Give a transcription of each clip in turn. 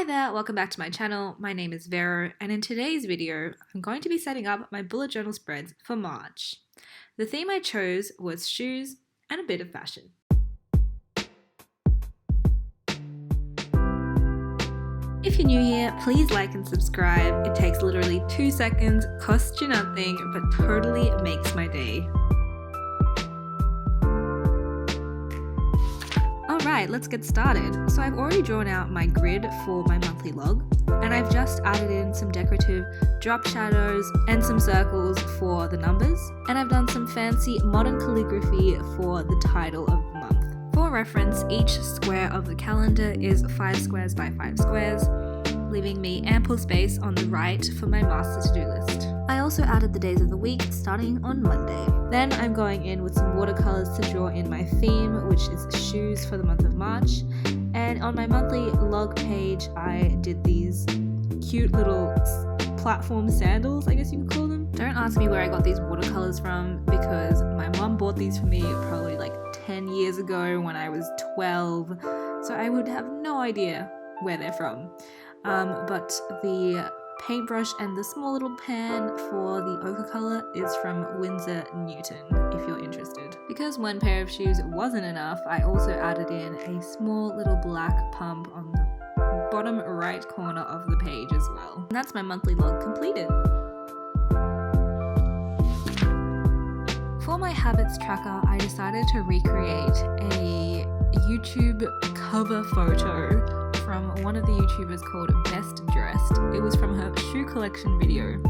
Hi there, welcome back to my channel. My name is Vero, and in today's video, I'm going to be setting up my bullet journal spreads for March. The theme I chose was shoes and a bit of fashion. If you're new here, please like and subscribe. It takes literally 2 seconds, costs you nothing, but totally makes my day. Alright, let's get started. So I've already drawn out my grid for my monthly log, and I've just added in some decorative drop shadows and some circles for the numbers, and I've done some fancy modern calligraphy for the title of the month. For reference, each square of the calendar is 5 squares by 5 squares, leaving me ample space on the right for my master to-do list. I also added the days of the week starting on Monday. Then I'm going in with some watercolours to draw in my theme, which is shoes for the month of March. And on my monthly log page, I did these cute little platform sandals, I guess you could call them. Don't ask me where I got these watercolours from, because my mum bought these for me probably like 10 years ago when I was 12, so I would have no idea where they're from. But the paintbrush and the small little pan for the ochre colour is from Winsor Newton, if you're interested. Because one pair of shoes wasn't enough, I also added in a small little black pump on the bottom right corner of the page as well. And that's my monthly log completed. For my habits tracker, I decided to recreate a YouTube cover photo from one of the YouTubers called Best Dressed. It was from her shoe collection video.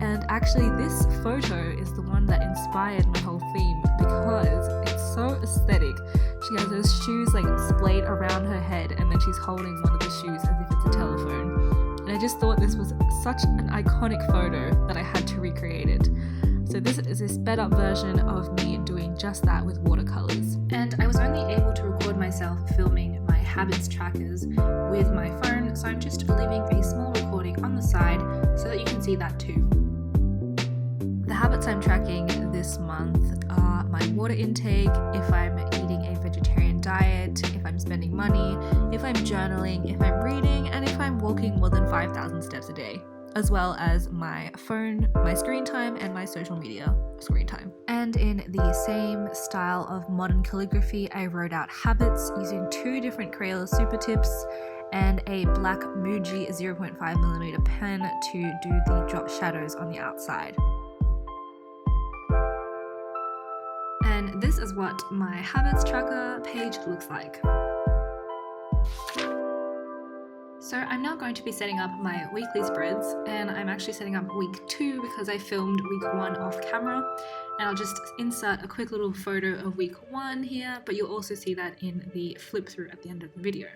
And actually this photo is the one that inspired my whole theme because it's so aesthetic. She has those shoes like splayed around her head, and then she's holding one of the shoes as if it's a telephone. And I just thought this was such an iconic photo that I had to recreate it. So this is a sped up version of me doing just that with watercolors. And I was only able to record myself filming my habits trackers with my phone, so I'm just leaving a small recording on the side so that you can see that too. The habits I'm tracking this month are my water intake, if I'm eating a vegetarian diet, if I'm spending money, if I'm journaling, if I'm reading, and if I'm walking more than 5,000 steps a day, as well as my phone, my screen time, and my social media screen time. And in the same style of modern calligraphy, I wrote out habits using 2 different Crayola SuperTips and a black Muji 0.5mm pen to do the drop shadows on the outside. And this is what my habits tracker page looks like. So I'm now going to be setting up my weekly spreads, and I'm actually setting up week 2 because I filmed week 1 off camera, and I'll just insert a quick little photo of week 1 here, but you'll also see that in the flip through at the end of the video.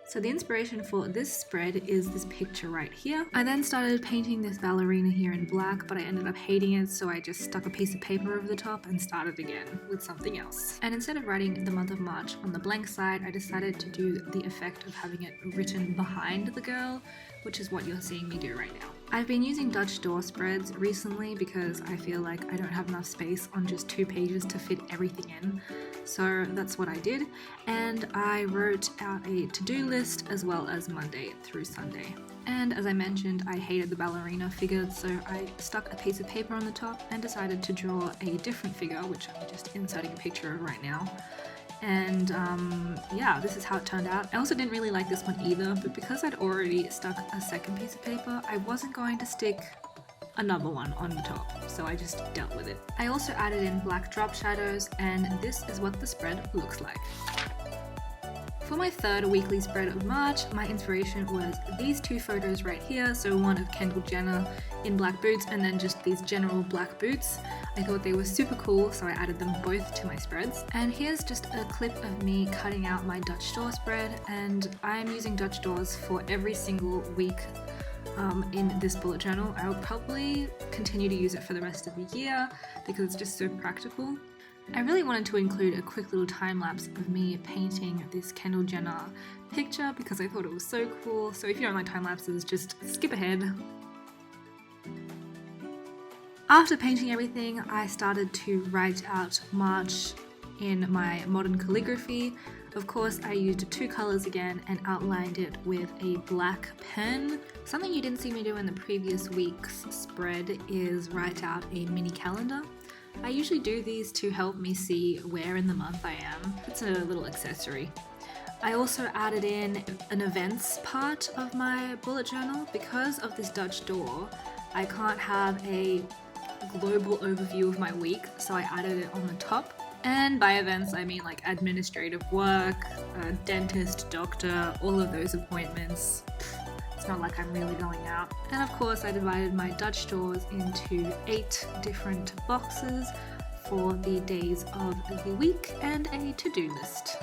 So the inspiration for this spread is this picture right here. I then started painting this ballerina here in black, but I ended up hating it, so I just stuck a piece of paper over the top and started again with something else. And instead of writing the month of March on the blank side, I decided to do the effect of having it written behind the girl, which is what you're seeing me do right now. I've been using Dutch door spreads recently because I feel like I don't have enough space on just 2 pages to fit everything in. So that's what I did, and I wrote out a to-do list as well as Monday through Sunday. And as I mentioned, I hated the ballerina figure, so I stuck a piece of paper on the top and decided to draw a different figure, which I'm just inserting a picture of right now. And yeah, this is how it turned out. I also didn't really like this one either, but because I'd already stuck a second piece of paper, I wasn't going to stick another one on the top, so I just dealt with it. I also added in black drop shadows, and this is what the spread looks like. For my 3rd weekly spread of March, my inspiration was these 2 photos right here, so one of Kendall Jenner in black boots and then just these general black boots. I thought they were super cool, so I added them both to my spreads. And here's just a clip of me cutting out my Dutch door spread, and I'm using Dutch doors for every single week in this bullet journal. I will probably continue to use it for the rest of the year because it's just so practical. I really wanted to include a quick little time lapse of me painting this Kendall Jenner picture because I thought it was so cool. So if you don't like time lapses, just skip ahead. After painting everything, I started to write out March in my modern calligraphy. Of course, I used 2 colours again and outlined it with a black pen. Something you didn't see me do in the previous week's spread is write out a mini calendar. I usually do these to help me see where in the month I am. It's a little accessory. I also added in an events part of my bullet journal. Because of this Dutch door, I can't have a global overview of my week, so I added it on the top. And by events, I mean like administrative work, dentist, doctor, all of those appointments. It's not like I'm really going out. And of course, I divided my Dutch doors into 8 different boxes for the days of the week and a to-do list.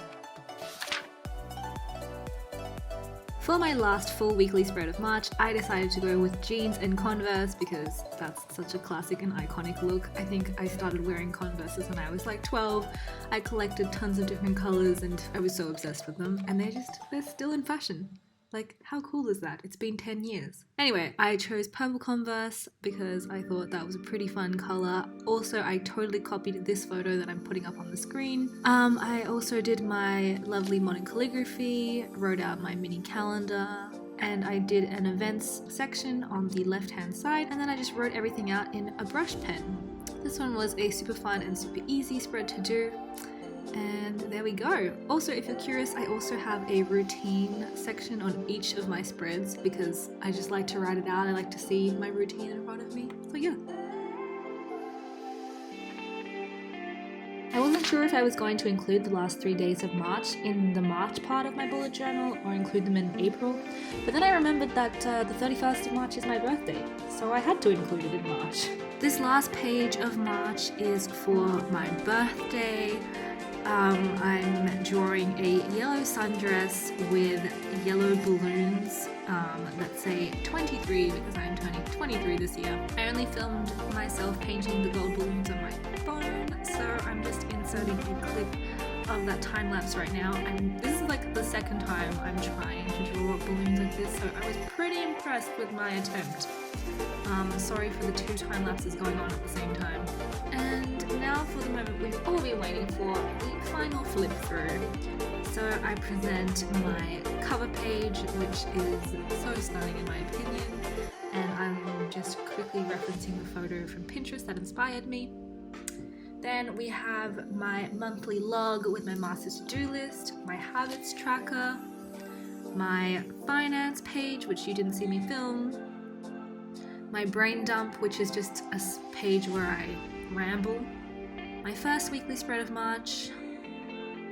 For my last full weekly spread of March, I decided to go with jeans and Converse because that's such a classic and iconic look. I think I started wearing Converses when I was like 12. I collected tons of different colors and I was so obsessed with them, and they're still in fashion. Like, how cool is that? It's been 10 years. Anyway, I chose purple Converse because I thought that was a pretty fun color. Also, I totally copied this photo that I'm putting up on the screen. I also did my lovely modern calligraphy, wrote out my mini calendar, and I did an events section on the left-hand side, and then I just wrote everything out in a brush pen. This one was a super fun and super easy spread to do. And there we go. Also, if you're curious, I also have a routine section on each of my spreads because I just like to write it out. I like to see my routine in front of me. So yeah. I wasn't sure if I was going to include the last 3 days of March in the March part of my bullet journal or include them in April, but then I remembered that the 31st of March is my birthday, so I had to include it in March. This last page of March is for my birthday. I'm drawing a yellow sundress with yellow balloons that say 23 because I'm turning 23 this year. I only filmed myself painting the gold balloons on my phone, so I'm just inserting a clip of that time lapse right now, and this is like the second time I'm trying to draw balloons like this, so I was pretty impressed with my attempt. Sorry for the 2 time lapses going on at the same time. And now for the moment we've all been waiting for, the final flip through. So I present my cover page, which is so stunning in my opinion, and I'm just quickly referencing the photo from Pinterest that inspired me. Then we have my monthly log with my master's to-do list, my habits tracker, my finance page, which you didn't see me film, my brain dump, which is just a page where I ramble, my first weekly spread of March,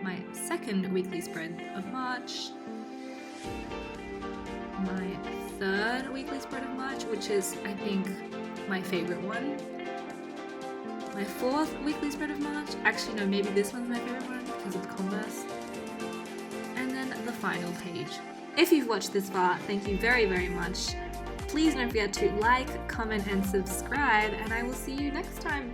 my second weekly spread of March, my third weekly spread of March, which is, I think, my favorite one, my fourth weekly spread of March, actually no, maybe this one's my favorite one because of the Converse, and then the final page. If you've watched this far, thank you very, very much. Please don't forget to like, comment, and subscribe, and I will see you next time.